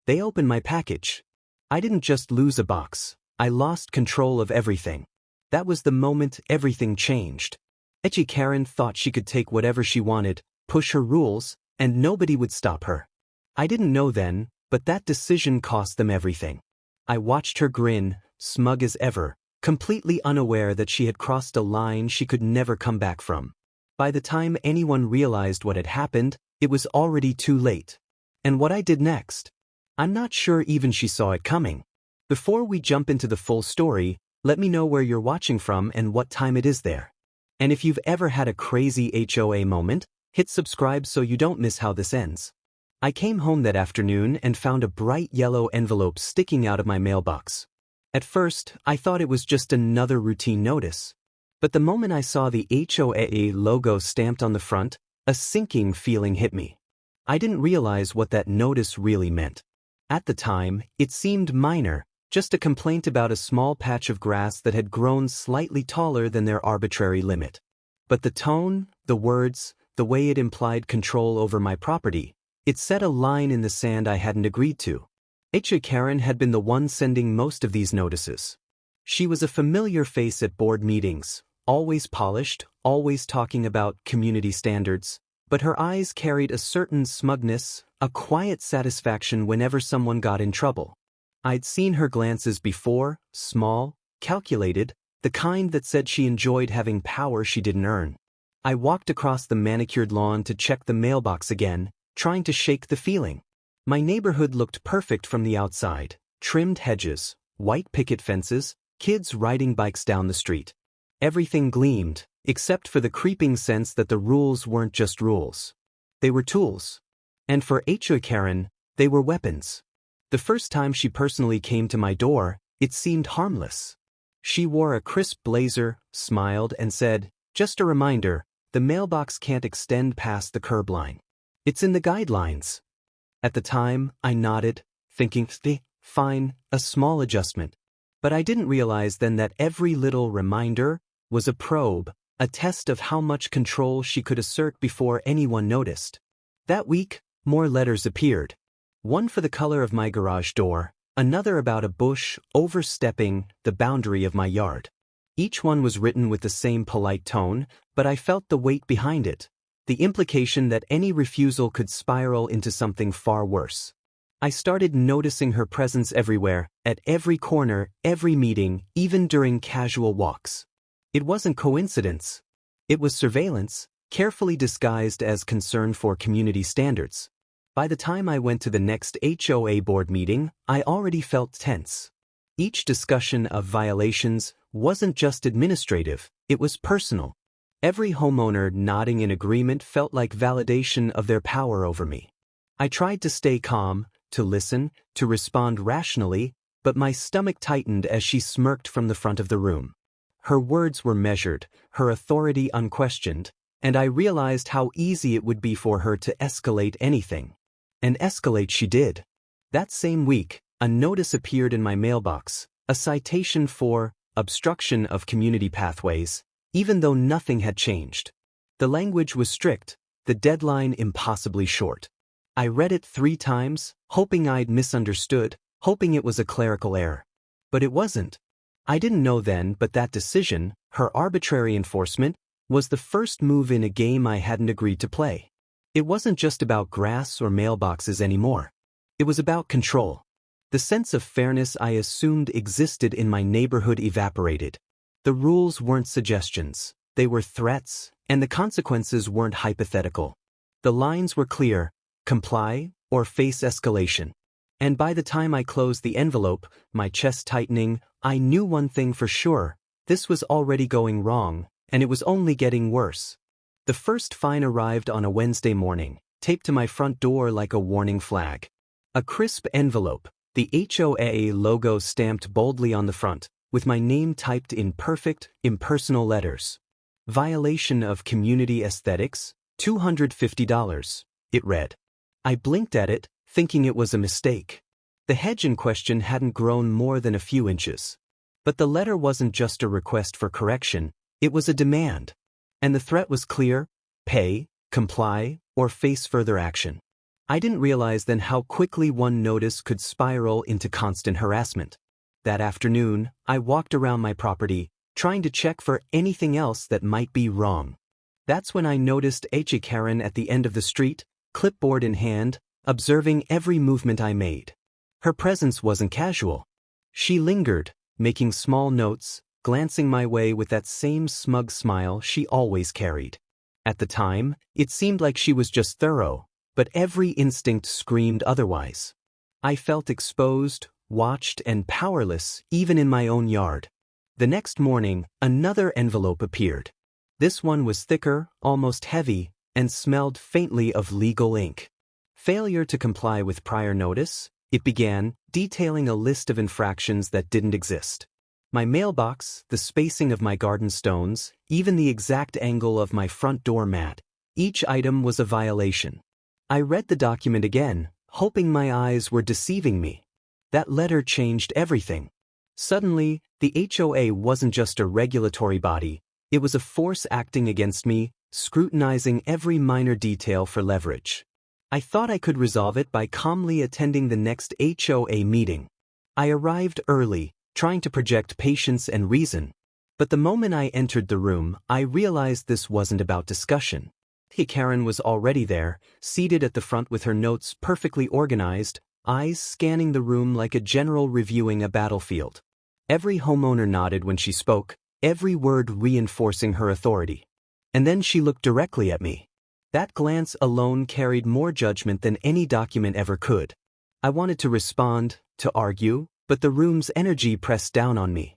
They opened my package. I didn't just lose a box, I lost control of everything. That was the moment everything changed. HOA Karen thought she could take whatever she wanted, push her rules, and nobody would stop her. I didn't know then, but that decision cost them everything. I watched her grin, smug as ever, completely unaware that she had crossed a line she could never come back from. By the time anyone realized what had happened, it was already too late. And what I did next? I'm not sure even she saw it coming. Before we jump into the full story, let me know where you're watching from and what time it is there. And if you've ever had a crazy HOA moment, hit subscribe so you don't miss how this ends. I came home that afternoon and found a bright yellow envelope sticking out of my mailbox. At first, I thought it was just another routine notice. But the moment I saw the HOA logo stamped on the front, a sinking feeling hit me. I didn't realize what that notice really meant. At the time, it seemed minor, just a complaint about a small patch of grass that had grown slightly taller than their arbitrary limit. But the tone, the words, the way it implied control over my property, it set a line in the sand I hadn't agreed to. HOA Karen had been the one sending most of these notices. She was a familiar face at board meetings, always polished, always talking about community standards, but her eyes carried a certain smugness, a quiet satisfaction whenever someone got in trouble. I'd seen her glances before, small, calculated, the kind that said she enjoyed having power she didn't earn. I walked across the manicured lawn to check the mailbox again, trying to shake the feeling. My neighborhood looked perfect from the outside: trimmed hedges, white picket fences, kids riding bikes down the street. Everything gleamed, except for the creeping sense that the rules weren't just rules. They were tools. And for HOA Karen, they were weapons. The first time she personally came to my door, it seemed harmless. She wore a crisp blazer, smiled, and said, "Just a reminder, the mailbox can't extend past the curb line. It's in the guidelines." At the time, I nodded, thinking, fine, a small adjustment. But I didn't realize then that every little reminder was a probe, a test of how much control she could assert before anyone noticed. That week, more letters appeared. One for the color of my garage door, another about a bush overstepping the boundary of my yard. Each one was written with the same polite tone, but I felt the weight behind it, the implication that any refusal could spiral into something far worse. I started noticing her presence everywhere, at every corner, every meeting, even during casual walks. It wasn't coincidence. It was surveillance, carefully disguised as concern for community standards. By the time I went to the next HOA board meeting, I already felt tense. Each discussion of violations wasn't just administrative, it was personal. Every homeowner nodding in agreement felt like validation of their power over me. I tried to stay calm, to listen, to respond rationally, but my stomach tightened as she smirked from the front of the room. Her words were measured, her authority unquestioned, and I realized how easy it would be for her to escalate anything. And escalate she did. That same week, a notice appeared in my mailbox, a citation for obstruction of community pathways, even though nothing had changed. The language was strict, the deadline impossibly short. I read it 3 times, hoping I'd misunderstood, hoping it was a clerical error. But it wasn't. I didn't know then, but that decision, her arbitrary enforcement, was the first move in a game I hadn't agreed to play. It wasn't just about grass or mailboxes anymore. It was about control. The sense of fairness I assumed existed in my neighborhood evaporated. The rules weren't suggestions, they were threats, and the consequences weren't hypothetical. The lines were clear: comply or face escalation. And by the time I closed the envelope, my chest tightening, I knew one thing for sure: this was already going wrong, and it was only getting worse. The first fine arrived on a Wednesday morning, taped to my front door like a warning flag. A crisp envelope, the HOA logo stamped boldly on the front, with my name typed in perfect, impersonal letters. Violation of community aesthetics, $250, it read. I blinked at it, thinking it was a mistake. The hedge in question hadn't grown more than a few inches. But the letter wasn't just a request for correction, it was a demand. And the threat was clear: pay, comply, or face further action. I didn't realize then how quickly one notice could spiral into constant harassment. That afternoon, I walked around my property, trying to check for anything else that might be wrong. That's when I noticed HOA Karen at the end of the street, clipboard in hand, observing every movement I made. Her presence wasn't casual. She lingered, making small notes, glancing my way with that same smug smile she always carried. At the time, it seemed like she was just thorough, but every instinct screamed otherwise. I felt exposed, watched, and powerless even in my own yard. The next morning, another envelope appeared. This one was thicker, almost heavy, and smelled faintly of legal ink. Failure to comply with prior notice, it began, detailing a list of infractions that didn't exist. My mailbox, the spacing of my garden stones, even the exact angle of my front door mat, each item was a violation. I read the document again, hoping my eyes were deceiving me. That letter changed everything. Suddenly, the HOA wasn't just a regulatory body, it was a force acting against me, scrutinizing every minor detail for leverage. I thought I could resolve it by calmly attending the next HOA meeting. I arrived early, trying to project patience and reason. But the moment I entered the room, I realized this wasn't about discussion. HOA Karen was already there, seated at the front with her notes perfectly organized, eyes scanning the room like a general reviewing a battlefield. Every homeowner nodded when she spoke, every word reinforcing her authority. And then she looked directly at me. That glance alone carried more judgment than any document ever could. I wanted to respond, to argue, but the room's energy pressed down on me.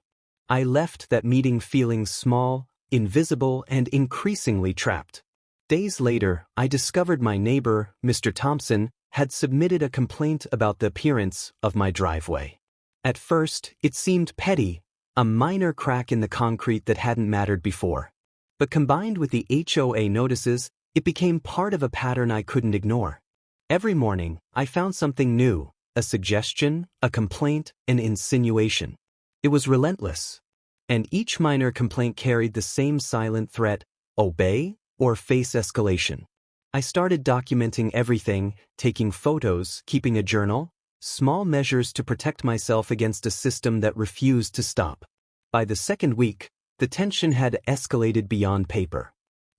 I left that meeting feeling small, invisible, and increasingly trapped. Days later, I discovered my neighbor, Mr. Thompson, had submitted a complaint about the appearance of my driveway. At first, it seemed petty, a minor crack in the concrete that hadn't mattered before. But combined with the HOA notices, it became part of a pattern I couldn't ignore. Every morning, I found something new, a suggestion, a complaint, an insinuation. It was relentless. And each minor complaint carried the same silent threat: obey or face escalation. I started documenting everything, taking photos, keeping a journal, small measures to protect myself against a system that refused to stop. By the second week, the tension had escalated beyond paper.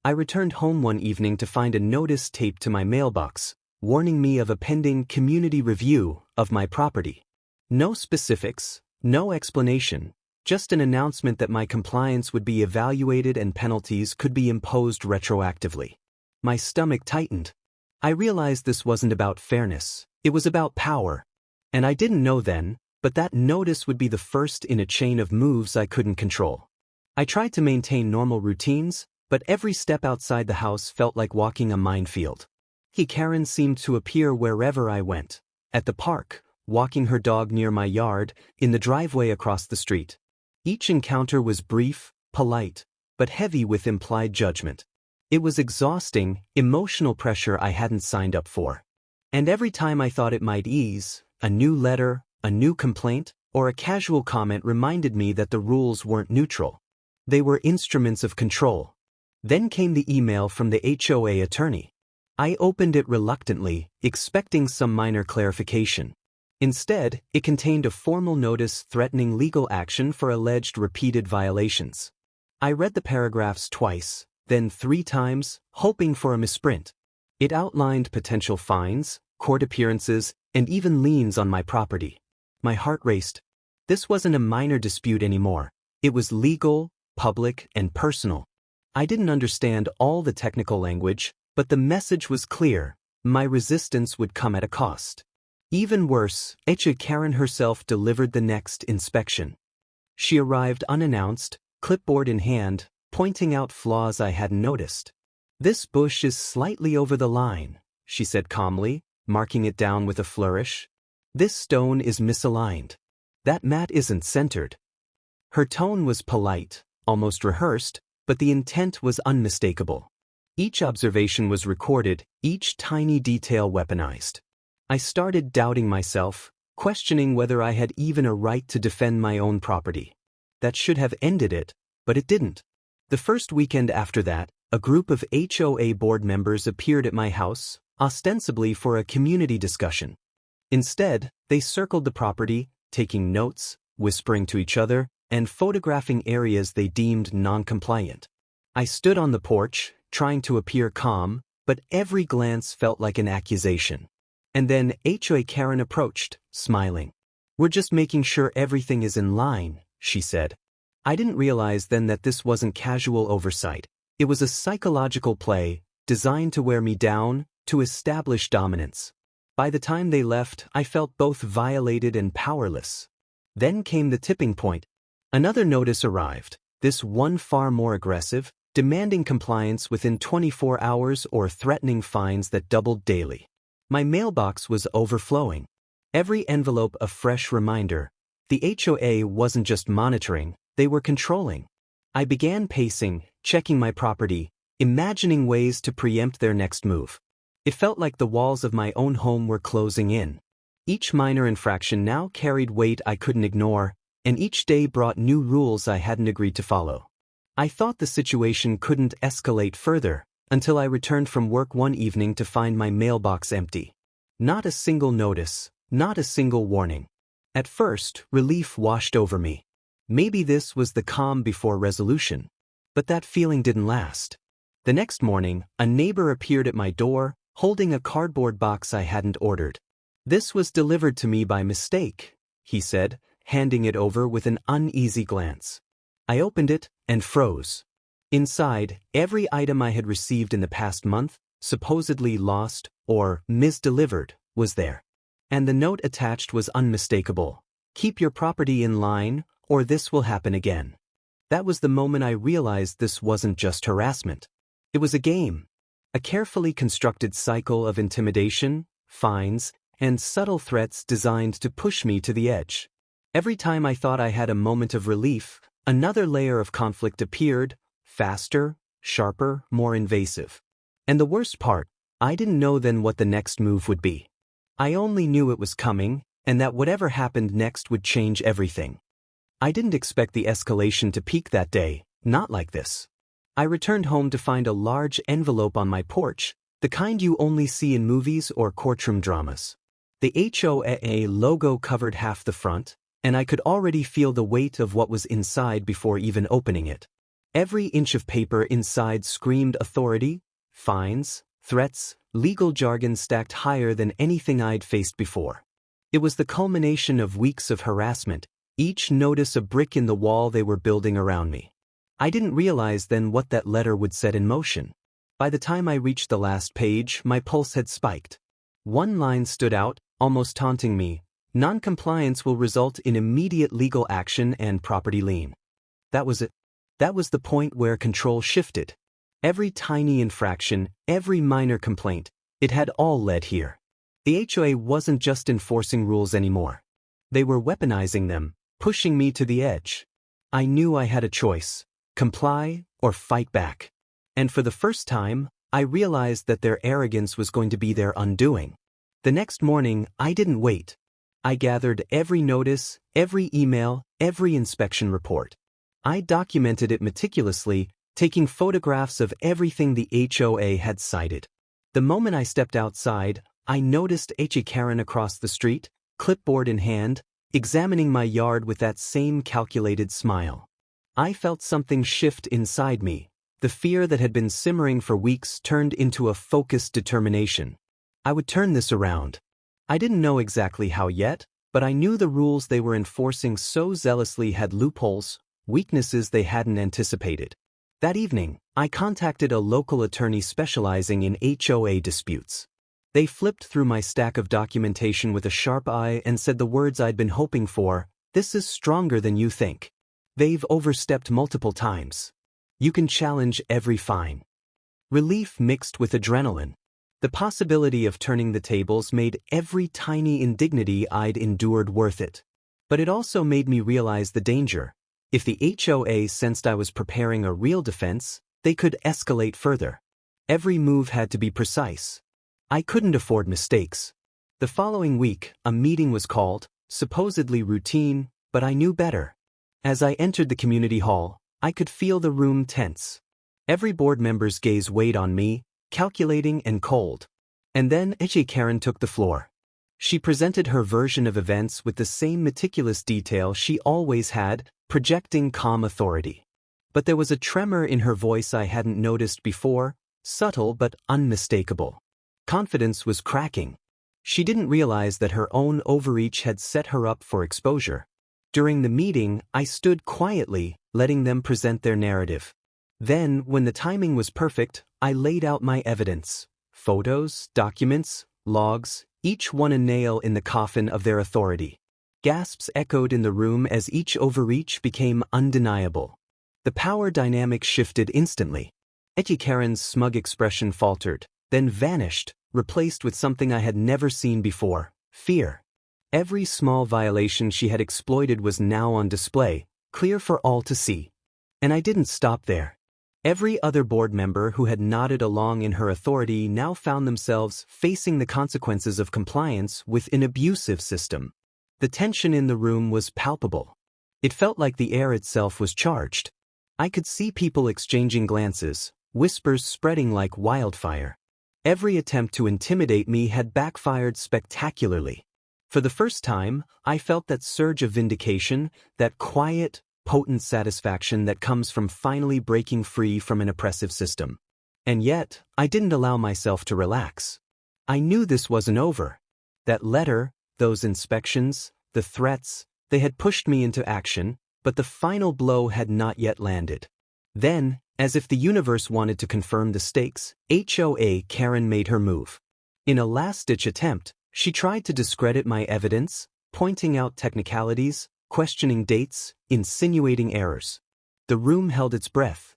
I returned home one evening to find a notice taped to my mailbox, warning me of a pending community review of my property. No specifics, no explanation, just an announcement that my compliance would be evaluated and penalties could be imposed retroactively. My stomach tightened. I realized this wasn't about fairness, it was about power. And I didn't know then, but that notice would be the first in a chain of moves I couldn't control. I tried to maintain normal routines, but every step outside the house felt like walking a minefield. HOA Karen seemed to appear wherever I went. At the park, walking her dog near my yard, in the driveway across the street. Each encounter was brief, polite, but heavy with implied judgment. It was exhausting, emotional pressure I hadn't signed up for. And every time I thought it might ease, a new letter, a new complaint, or a casual comment reminded me that the rules weren't neutral. They were instruments of control. Then came the email from the HOA attorney. I opened it reluctantly, expecting some minor clarification. Instead, it contained a formal notice threatening legal action for alleged repeated violations. I read the paragraphs twice, then 3 times, hoping for a misprint. It outlined potential fines, court appearances, and even liens on my property. My heart raced. This wasn't a minor dispute anymore. It was legal, public, and personal. I didn't understand all the technical language, but the message was clear: my resistance would come at a cost. Even worse, HOA Karen herself delivered the next inspection. She arrived unannounced, clipboard in hand, pointing out flaws I hadn't noticed. "This bush is slightly over the line," she said calmly, marking it down with a flourish. "This stone is misaligned. That mat isn't centered." Her tone was polite, almost rehearsed, but the intent was unmistakable. Each observation was recorded, each tiny detail weaponized. I started doubting myself, questioning whether I had even a right to defend my own property. That should have ended it, but it didn't. The first weekend after that, a group of HOA board members appeared at my house, ostensibly for a community discussion. Instead, they circled the property, taking notes, whispering to each other, and photographing areas they deemed non-compliant. I stood on the porch, trying to appear calm, but every glance felt like an accusation. And then HOA Karen approached, smiling. "We're just making sure everything is in line," she said. I didn't realize then that this wasn't casual oversight. It was a psychological play, designed to wear me down, to establish dominance. By the time they left, I felt both violated and powerless. Then came the tipping point. Another notice arrived, this one far more aggressive, demanding compliance within 24 hours or threatening fines that doubled daily. My mailbox was overflowing. Every envelope a fresh reminder. The HOA wasn't just monitoring, they were controlling. I began pacing, checking my property, imagining ways to preempt their next move. It felt like the walls of my own home were closing in. Each minor infraction now carried weight I couldn't ignore, and each day brought new rules I hadn't agreed to follow. I thought the situation couldn't escalate further, until I returned from work one evening to find my mailbox empty. Not a single notice, not a single warning. At first, relief washed over me. Maybe this was the calm before resolution. But that feeling didn't last. The next morning, a neighbor appeared at my door, holding a cardboard box I hadn't ordered. "This was delivered to me by mistake," he said, handing it over with an uneasy glance. I opened it and froze. Inside, every item I had received in the past month, supposedly lost or misdelivered, was there. And the note attached was unmistakable. "Keep your property in line, or this will happen again." That was the moment I realized this wasn't just harassment. It was a game. A carefully constructed cycle of intimidation, fines, and subtle threats designed to push me to the edge. Every time I thought I had a moment of relief, another layer of conflict appeared, faster, sharper, more invasive. And the worst part, I didn't know then what the next move would be. I only knew it was coming, and that whatever happened next would change everything. I didn't expect the escalation to peak that day, not like this. I returned home to find a large envelope on my porch, the kind you only see in movies or courtroom dramas. The HOA logo covered half the front, and I could already feel the weight of what was inside before even opening it. Every inch of paper inside screamed authority, fines, threats, legal jargon stacked higher than anything I'd faced before. It was the culmination of weeks of harassment, each notice a brick in the wall they were building around me. I didn't realize then what that letter would set in motion. By the time I reached the last page, my pulse had spiked. One line stood out, almost taunting me: "Non-compliance will result in immediate legal action and property lien." That was it. That was the point where control shifted. Every tiny infraction, every minor complaint, it had all led here. The HOA wasn't just enforcing rules anymore. They were weaponizing them, pushing me to the edge. I knew I had a choice: comply or fight back. And for the first time, I realized that their arrogance was going to be their undoing. The next morning, I didn't wait. I gathered every notice, every email, every inspection report. I documented it meticulously, taking photographs of everything the HOA had cited. The moment I stepped outside, I noticed HOA Karen across the street, clipboard in hand, examining my yard with that same calculated smile. I felt something shift inside me. The fear that had been simmering for weeks turned into a focused determination. I would turn this around. I didn't know exactly how yet, but I knew the rules they were enforcing so zealously had loopholes, weaknesses they hadn't anticipated. That evening, I contacted a local attorney specializing in HOA disputes. They flipped through my stack of documentation with a sharp eye and said the words I'd been hoping for: "This is stronger than you think. They've overstepped multiple times. You can challenge every fine." Relief mixed with adrenaline. The possibility of turning the tables made every tiny indignity I'd endured worth it. But it also made me realize the danger. If the HOA sensed I was preparing a real defense, they could escalate further. Every move had to be precise. I couldn't afford mistakes. The following week, a meeting was called, supposedly routine, but I knew better. As I entered the community hall, I could feel the room tense. Every board member's gaze weighed on me, calculating and cold. And then HOA Karen took the floor. She presented her version of events with the same meticulous detail she always had, projecting calm authority. But there was a tremor in her voice I hadn't noticed before, subtle but unmistakable. Confidence was cracking. She didn't realize that her own overreach had set her up for exposure. During the meeting, I stood quietly, letting them present their narrative. Then, when the timing was perfect, I laid out my evidence. Photos, documents, logs, each one a nail in the coffin of their authority. Gasps echoed in the room as each overreach became undeniable. The power dynamic shifted instantly. HOA Karen's smug expression faltered, then vanished, replaced with something I had never seen before: fear. Every small violation she had exploited was now on display, clear for all to see. And I didn't stop there. Every other board member who had nodded along in her authority now found themselves facing the consequences of compliance with an abusive system. The tension in the room was palpable. It felt like the air itself was charged. I could see people exchanging glances, whispers spreading like wildfire. Every attempt to intimidate me had backfired spectacularly. For the first time, I felt that surge of vindication, that quiet, potent satisfaction that comes from finally breaking free from an oppressive system. And yet, I didn't allow myself to relax. I knew this wasn't over. That letter, those inspections, the threats, they had pushed me into action, but the final blow had not yet landed. Then, as if the universe wanted to confirm the stakes, HOA Karen made her move. In a last-ditch attempt, she tried to discredit my evidence, pointing out technicalities, questioning dates, insinuating errors. The room held its breath.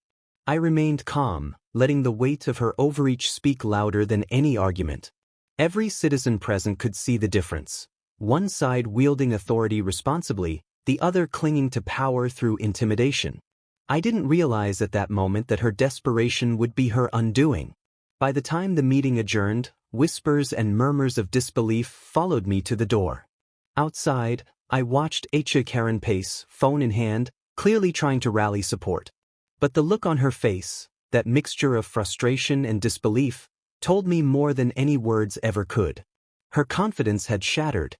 I remained calm, letting the weight of her overreach speak louder than any argument. Every citizen present could see the difference. One side wielding authority responsibly, the other clinging to power through intimidation. I didn't realize at that moment that her desperation would be her undoing. By the time the meeting adjourned, whispers and murmurs of disbelief followed me to the door. Outside, I watched HOA Karen pace, phone in hand, clearly trying to rally support. But the look on her face, that mixture of frustration and disbelief, told me more than any words ever could. Her confidence had shattered.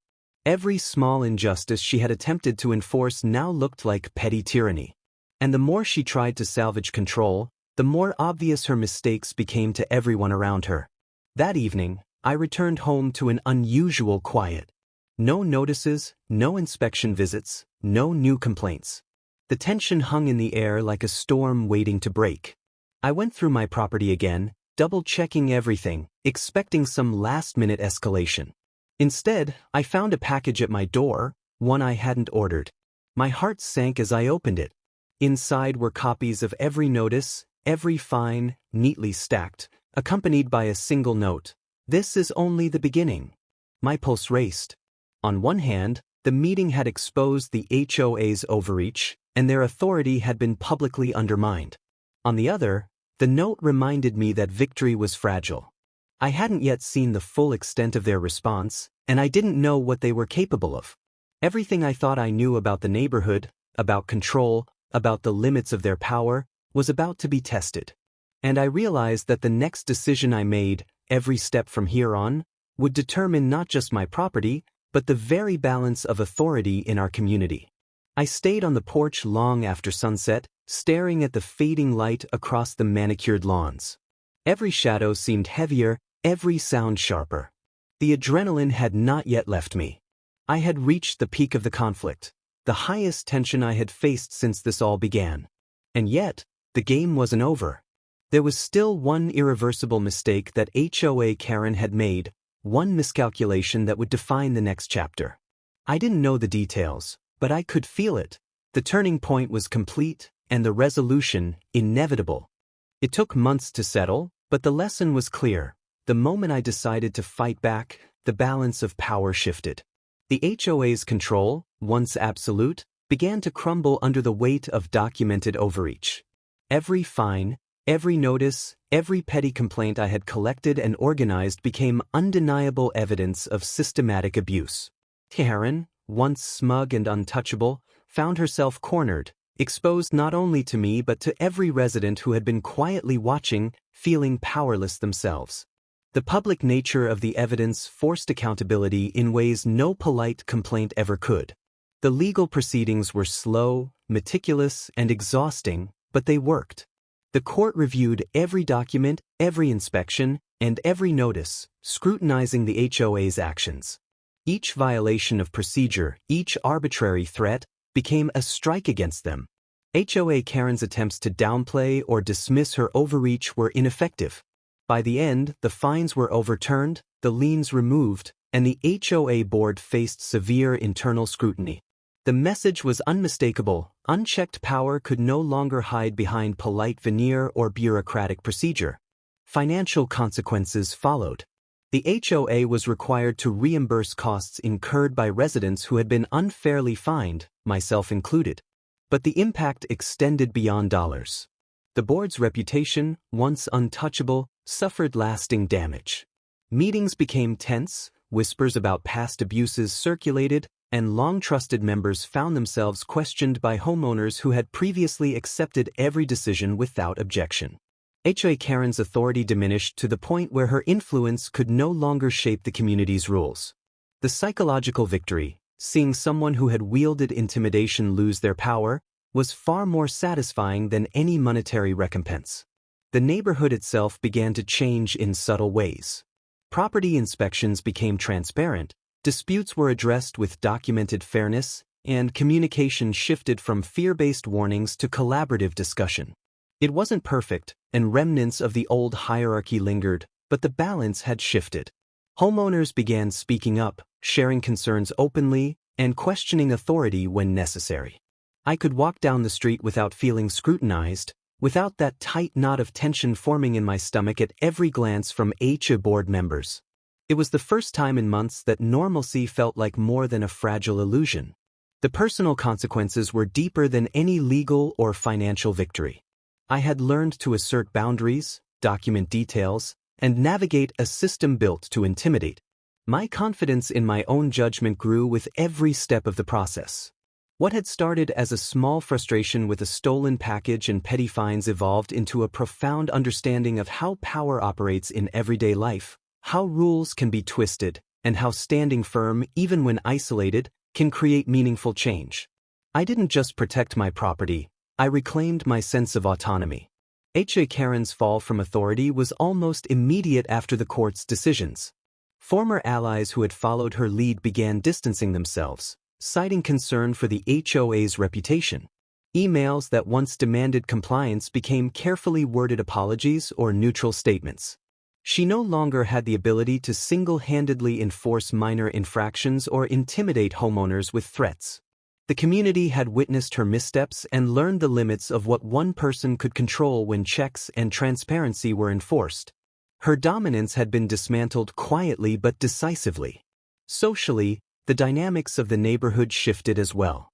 Every small injustice she had attempted to enforce now looked like petty tyranny. And the more she tried to salvage control, the more obvious her mistakes became to everyone around her. That evening, I returned home to an unusual quiet. No notices, no inspection visits, no new complaints. The tension hung in the air like a storm waiting to break. I went through my property again, double-checking everything, expecting some last-minute escalation. Instead, I found a package at my door, one I hadn't ordered. My heart sank as I opened it. Inside were copies of every notice, every fine, neatly stacked, accompanied by a single note. "This is only the beginning." My pulse raced. On one hand, the meeting had exposed the HOA's overreach, and their authority had been publicly undermined. On the other, the note reminded me that victory was fragile. I hadn't yet seen the full extent of their response, and I didn't know what they were capable of. Everything I thought I knew about the neighborhood, about control, about the limits of their power, was about to be tested. And I realized that the next decision I made, every step from here on, would determine not just my property, but the very balance of authority in our community. I stayed on the porch long after sunset, staring at the fading light across the manicured lawns. Every shadow seemed heavier, every sound sharper. The adrenaline had not yet left me. I had reached the peak of the conflict, the highest tension I had faced since this all began. And yet, the game wasn't over. There was still one irreversible mistake that HOA Karen had made, one miscalculation that would define the next chapter. I didn't know the details, but I could feel it. The turning point was complete, and the resolution inevitable. It took months to settle, but the lesson was clear. The moment I decided to fight back, the balance of power shifted. The HOA's control, once absolute, began to crumble under the weight of documented overreach. Every fine, every notice, every petty complaint I had collected and organized became undeniable evidence of systematic abuse. Karen, once smug and untouchable, found herself cornered, exposed not only to me but to every resident who had been quietly watching, feeling powerless themselves. The public nature of the evidence forced accountability in ways no polite complaint ever could. The legal proceedings were slow, meticulous, and exhausting, but they worked. The court reviewed every document, every inspection, and every notice, scrutinizing the HOA's actions. Each violation of procedure, each arbitrary threat, became a strike against them. HOA Karen's attempts to downplay or dismiss her overreach were ineffective. By the end, the fines were overturned, the liens removed, and the HOA board faced severe internal scrutiny. The message was unmistakable: unchecked power could no longer hide behind polite veneer or bureaucratic procedure. Financial consequences followed. The HOA was required to reimburse costs incurred by residents who had been unfairly fined, myself included. But the impact extended beyond dollars. The board's reputation, once untouchable, suffered lasting damage. Meetings became tense, whispers about past abuses circulated, and long-trusted members found themselves questioned by homeowners who had previously accepted every decision without objection. HOA Karen's authority diminished to the point where her influence could no longer shape the community's rules. The psychological victory, seeing someone who had wielded intimidation lose their power, was far more satisfying than any monetary recompense. The neighborhood itself began to change in subtle ways. Property inspections became transparent, disputes were addressed with documented fairness, and communication shifted from fear-based warnings to collaborative discussion. It wasn't perfect, and remnants of the old hierarchy lingered, but the balance had shifted. Homeowners began speaking up, sharing concerns openly, and questioning authority when necessary. I could walk down the street without feeling scrutinized, without that tight knot of tension forming in my stomach at every glance from HOA board members. It was the first time in months that normalcy felt like more than a fragile illusion. The personal consequences were deeper than any legal or financial victory. I had learned to assert boundaries, document details, and navigate a system built to intimidate. My confidence in my own judgment grew with every step of the process. What had started as a small frustration with a stolen package and petty fines evolved into a profound understanding of how power operates in everyday life, how rules can be twisted, and how standing firm, even when isolated, can create meaningful change. I didn't just protect my property, I reclaimed my sense of autonomy. HOA Karen's fall from authority was almost immediate after the court's decisions. Former allies who had followed her lead began distancing themselves, citing concern for the HOA's reputation. Emails that once demanded compliance became carefully worded apologies or neutral statements. She no longer had the ability to single-handedly enforce minor infractions or intimidate homeowners with threats. The community had witnessed her missteps and learned the limits of what one person could control when checks and transparency were enforced. Her dominance had been dismantled quietly but decisively. Socially, the dynamics of the neighborhood shifted as well.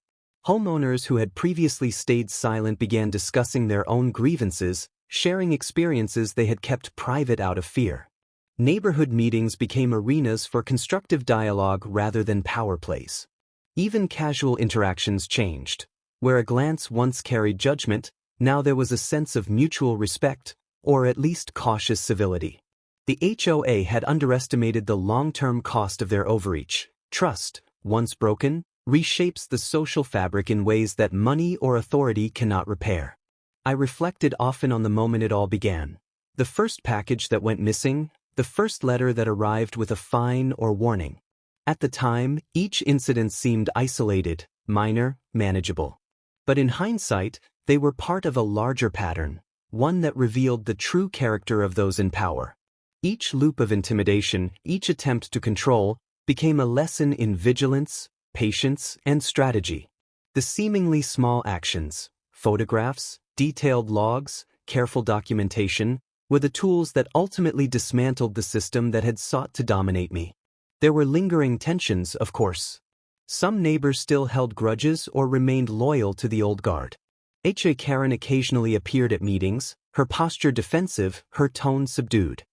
Homeowners who had previously stayed silent began discussing their own grievances, sharing experiences they had kept private out of fear. Neighborhood meetings became arenas for constructive dialogue rather than power plays. Even casual interactions changed. Where a glance once carried judgment, now there was a sense of mutual respect, or at least cautious civility. The HOA had underestimated the long-term cost of their overreach. Trust, once broken, reshapes the social fabric in ways that money or authority cannot repair. I reflected often on the moment it all began. The first package that went missing, the first letter that arrived with a fine or warning. At the time, each incident seemed isolated, minor, manageable. But in hindsight, they were part of a larger pattern, one that revealed the true character of those in power. Each loop of intimidation, each attempt to control, became a lesson in vigilance, patience, and strategy. The seemingly small actions, photographs, detailed logs, careful documentation, were the tools that ultimately dismantled the system that had sought to dominate me. There were lingering tensions, of course. Some neighbors still held grudges or remained loyal to the old guard. HOA Karen occasionally appeared at meetings, her posture defensive, her tone subdued.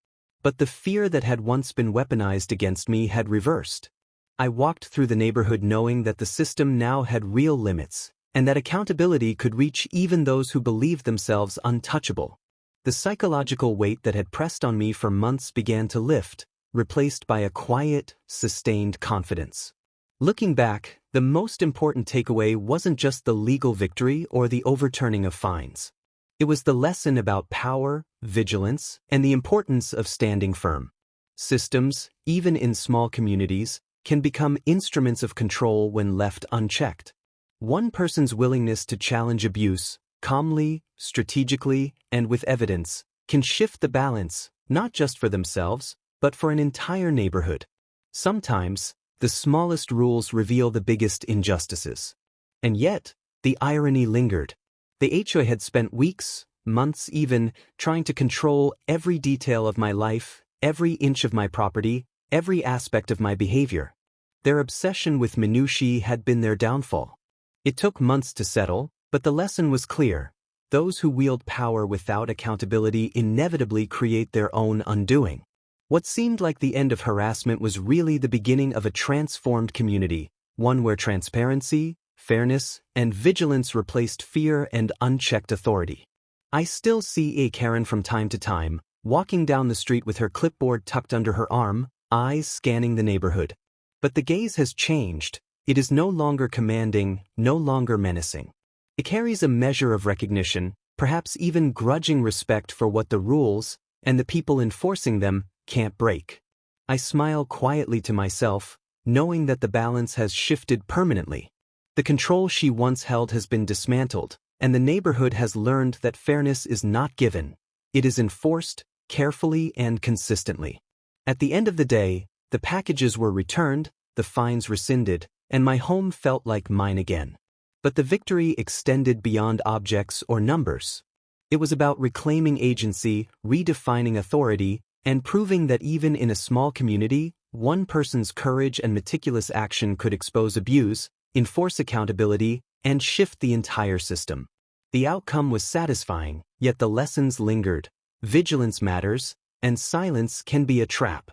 But the fear that had once been weaponized against me had reversed. I walked through the neighborhood knowing that the system now had real limits, and that accountability could reach even those who believed themselves untouchable. The The psychological weight that had pressed on me for months began to lift, replaced by a quiet, sustained confidence. Looking back, the most important takeaway wasn't just the legal victory or the overturning of fines. It was the lesson about power, vigilance, and the importance of standing firm. Systems, even in small communities, can become instruments of control when left unchecked. One person's willingness to challenge abuse, calmly, strategically, and with evidence, can shift the balance, not just for themselves, but for an entire neighborhood. Sometimes, the smallest rules reveal the biggest injustices. And yet, the irony lingered. The HOA had spent weeks, months even, trying to control every detail of my life, every inch of my property, every aspect of my behavior. Their obsession with minutiae had been their downfall. It took months to settle, but the lesson was clear. Those who wield power without accountability inevitably create their own undoing. What seemed like the end of harassment was really the beginning of a transformed community, one where transparency, fairness, and vigilance replaced fear and unchecked authority. I still see HOA Karen from time to time, walking down the street with her clipboard tucked under her arm, eyes scanning the neighborhood. But the gaze has changed. It is no longer commanding, no longer menacing. It carries a measure of recognition, perhaps even grudging respect for what the rules, and the people enforcing them, can't break. I smile quietly to myself, knowing that the balance has shifted permanently. The control she once held has been dismantled, and the neighborhood has learned that fairness is not given. It is enforced, carefully and consistently. At the end of the day, the packages were returned, the fines rescinded, and my home felt like mine again. But the victory extended beyond objects or numbers. It was about reclaiming agency, redefining authority, and proving that even in a small community, one person's courage and meticulous action could expose abuse, enforce accountability, and shift the entire system. The outcome was satisfying, yet the lessons lingered. Vigilance matters, and silence can be a trap.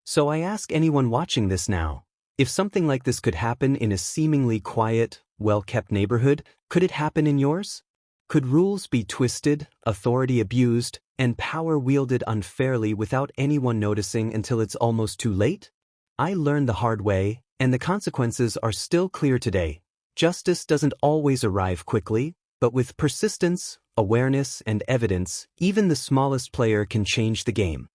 So I ask anyone watching this now, if something like this could happen in a seemingly quiet, well-kept neighborhood, could it happen in yours? Could rules be twisted, authority abused, and power wielded unfairly without anyone noticing until it's almost too late? I learned the hard way, and the consequences are still clear today. Justice doesn't always arrive quickly, but with persistence, awareness, and evidence, even the smallest player can change the game.